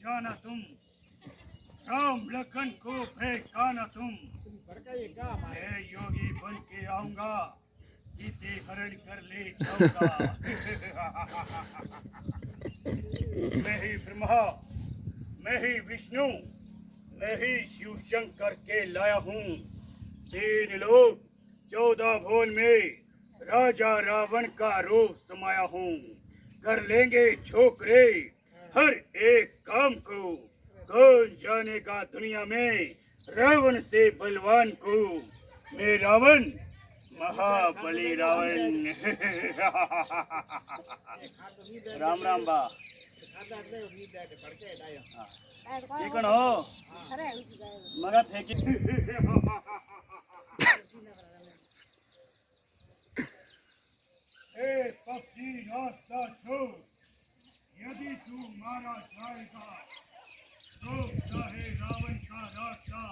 जाना तुम राम लखन को पहचाना तुम मैं योगी बन के आऊंगा सीते हरण कर ले जाऊंगा मैं ही ब्रह्मा मैं ही विष्णु मैं ही शिव शंकर के लाया हूँ 3 लोग 14 भुवन में राजा रावण का रूप समाया हूँ कर लेंगे छोकरे हर एक काम को कौन जानेगा दुनिया में रावण से बलवान को मैं रावण महाबली रावण राम राम बा ये कौन हो मगा थे कि ए पक्षी रास्ता छोड़ यदि तू मारा जाएगा तो चाहे रावण का रास्ता